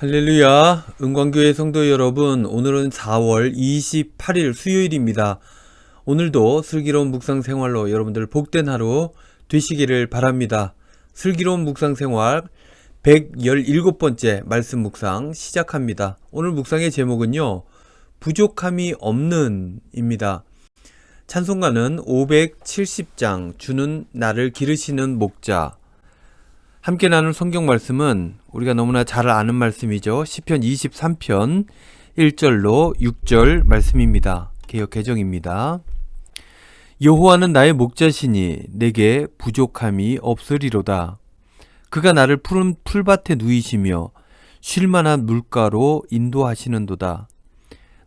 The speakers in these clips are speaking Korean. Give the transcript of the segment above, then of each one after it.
할렐루야, 은광교회 성도 여러분, 오늘은 4월 28일 수요일입니다. 오늘도 슬기로운 묵상 생활로 여러분들 복된 하루 되시기를 바랍니다. 슬기로운 묵상 생활 117번째 말씀 묵상 시작합니다. 오늘 묵상의 제목은요, 부족함이 없는 입니다. 찬송가는 570장 주는 나를 기르시는 목자. 함께 나눌 성경 말씀은 우리가 너무나 잘 아는 말씀이죠. 시편 23편 1절로 6절 말씀입니다. 개역 개정입니다. 여호와는 나의 목자시니 내게 부족함이 없으리로다. 그가 나를 푸른 풀밭에 누이시며 쉴만한 물가로 인도하시는도다.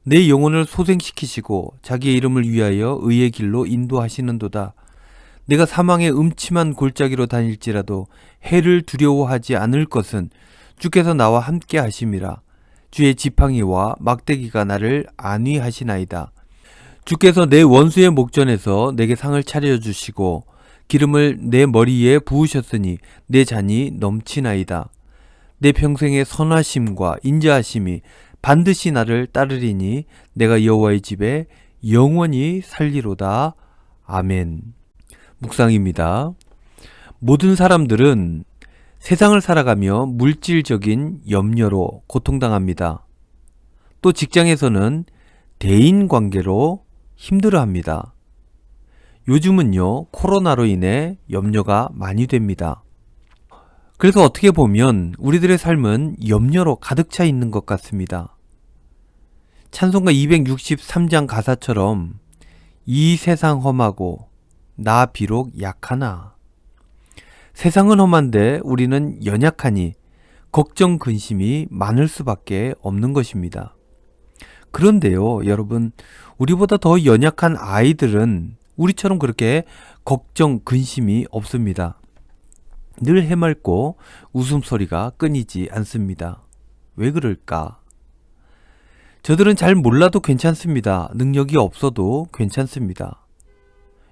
내 영혼을 소생시키시고 자기의 이름을 위하여 의의 길로 인도하시는도다. 내가 사망의 음침한 골짜기로 다닐지라도 해를 두려워하지 않을 것은 주께서 나와 함께 하심이라. 주의 지팡이와 막대기가 나를 안위하시나이다. 주께서 내 원수의 목전에서 내게 상을 차려주시고 기름을 내 머리에 부으셨으니 내 잔이 넘치나이다. 내 평생의 선하심과 인자하심이 반드시 나를 따르리니 내가 여호와의 집에 영원히 살리로다. 아멘. 묵상입니다. 모든 사람들은 세상을 살아가며 물질적인 염려로 고통당합니다. 또 직장에서는 대인 관계로 힘들어합니다. 요즘은요, 코로나로 인해 염려가 많이 됩니다. 그래서 어떻게 보면 우리들의 삶은 염려로 가득 차 있는 것 같습니다. 찬송가 263장 가사처럼 이 세상 험하고 나 비록 약하나. 세상은 험한데 우리는 연약하니 걱정 근심이 많을 수밖에 없는 것입니다. 그런데요, 여러분, 우리보다 더 연약한 아이들은 우리처럼 그렇게 걱정 근심이 없습니다. 늘 해맑고 웃음소리가 끊이지 않습니다. 왜 그럴까? 저들은 잘 몰라도 괜찮습니다. 능력이 없어도 괜찮습니다.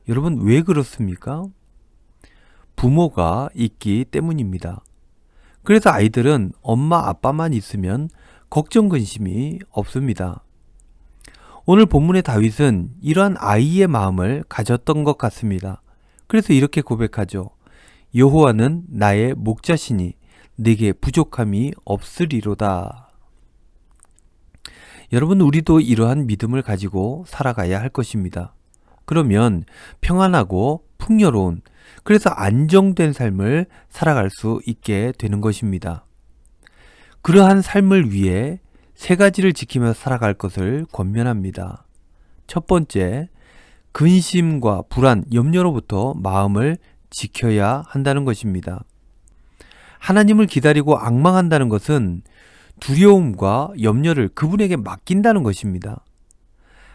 여러분, 왜 그렇습니까? 부모가 있기 때문입니다. 그래서 아이들은 엄마 아빠만 있으면 걱정 근심이 없습니다. 오늘 본문의 다윗은 이러한 아이의 마음을 가졌던 것 같습니다. 그래서 이렇게 고백하죠. 여호와는 나의 목자시니 내게 부족함이 없으리로다. 여러분, 우리도 이러한 믿음을 가지고 살아가야 할 것입니다. 그러면 평안하고 풍요로운, 그래서 안정된 삶을 살아갈 수 있게 되는 것입니다. 그러한 삶을 위해 세 가지를 지키며 살아갈 것을 권면합니다. 첫 번째, 근심과 불안, 염려로부터 마음을 지켜야 한다는 것입니다. 하나님을 기다리고 앙망한다는 것은 두려움과 염려를 그분에게 맡긴다는 것입니다.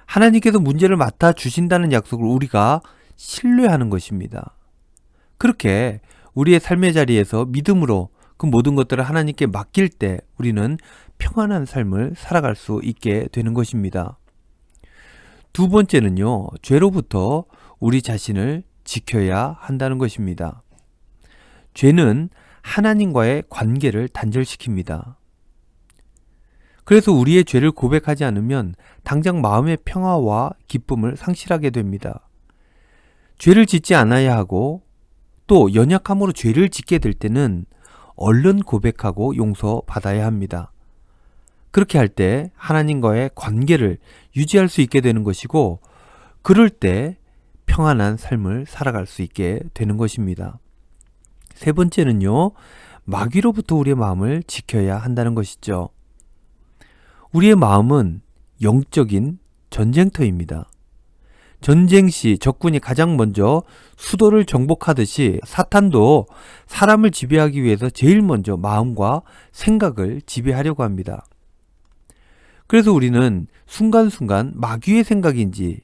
하나님께서 문제를 맡아 주신다는 약속을 우리가 신뢰하는 것입니다. 그렇게 우리의 삶의 자리에서 믿음으로 그 모든 것들을 하나님께 맡길 때 우리는 평안한 삶을 살아갈 수 있게 되는 것입니다. 두 번째는요, 죄로부터 우리 자신을 지켜야 한다는 것입니다. 죄는 하나님과의 관계를 단절시킵니다. 그래서 우리의 죄를 고백하지 않으면 당장 마음의 평화와 기쁨을 상실하게 됩니다. 죄를 짓지 않아야 하고 또 연약함으로 죄를 짓게 될 때는 얼른 고백하고 용서받아야 합니다. 그렇게 할 때 하나님과의 관계를 유지할 수 있게 되는 것이고, 그럴 때 평안한 삶을 살아갈 수 있게 되는 것입니다. 세 번째는요, 마귀로부터 우리의 마음을 지켜야 한다는 것이죠. 우리의 마음은 영적인 전쟁터입니다. 전쟁 시 적군이 가장 먼저 수도를 정복하듯이 사탄도 사람을 지배하기 위해서 제일 먼저 마음과 생각을 지배하려고 합니다. 그래서 우리는 순간순간 마귀의 생각인지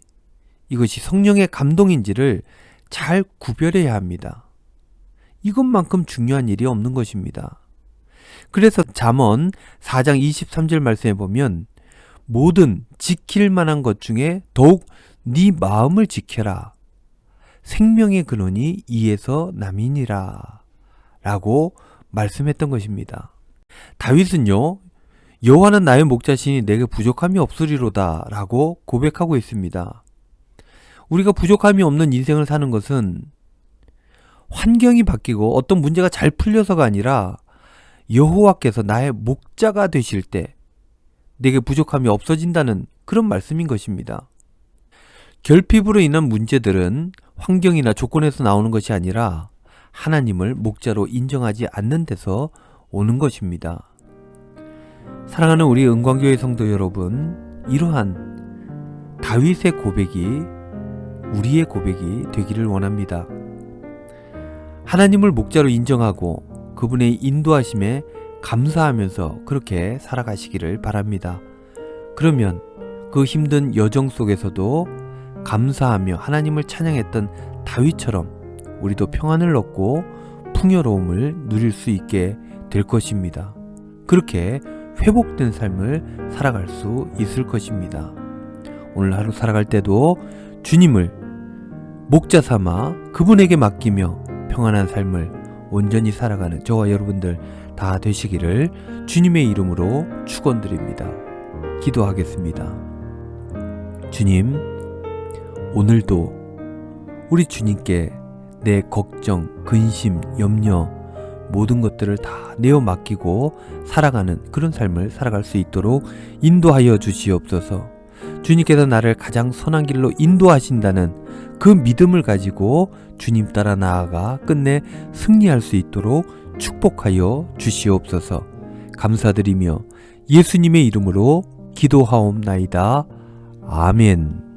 이것이 성령의 감동인지를 잘 구별해야 합니다. 이것만큼 중요한 일이 없는 것입니다. 그래서 잠언 4장 23절 말씀에 보면 모든 지킬 만한 것 중에 더욱 네 마음을 지켜라. 생명의 근원이 이에서 남이니라 라고 말씀했던 것입니다. 다윗은요, 여호와는 나의 목자시니 내게 부족함이 없으리로다 라고 고백하고 있습니다. 우리가 부족함이 없는 인생을 사는 것은 환경이 바뀌고 어떤 문제가 잘 풀려서가 아니라 여호와께서 나의 목자가 되실 때 내게 부족함이 없어진다는 그런 말씀인 것입니다. 결핍으로 인한 문제들은 환경이나 조건에서 나오는 것이 아니라 하나님을 목자로 인정하지 않는 데서 오는 것입니다. 사랑하는 우리 은광교회 성도 여러분, 이러한 다윗의 고백이 우리의 고백이 되기를 원합니다. 하나님을 목자로 인정하고 그분의 인도하심에 감사하면서 그렇게 살아가시기를 바랍니다. 그러면 그 힘든 여정 속에서도 감사하며 하나님을 찬양했던 다윗처럼 우리도 평안을 얻고 풍요로움을 누릴 수 있게 될 것입니다. 그렇게 회복된 삶을 살아갈 수 있을 것입니다. 오늘 하루 살아갈 때도 주님을 목자 삼아 그분에게 맡기며 평안한 삶을 온전히 살아가는 저와 여러분들 다 되시기를 주님의 이름으로 축원드립니다. 기도하겠습니다. 주님, 오늘도 우리 주님께 내 걱정, 근심, 염려 모든 것들을 다 내어 맡기고 살아가는 그런 삶을 살아갈 수 있도록 인도하여 주시옵소서. 주님께서 나를 가장 선한 길로 인도하신다는 그 믿음을 가지고 주님 따라 나아가 끝내 승리할 수 있도록 축복하여 주시옵소서. 감사드리며 예수님의 이름으로 기도하옵나이다. 아멘.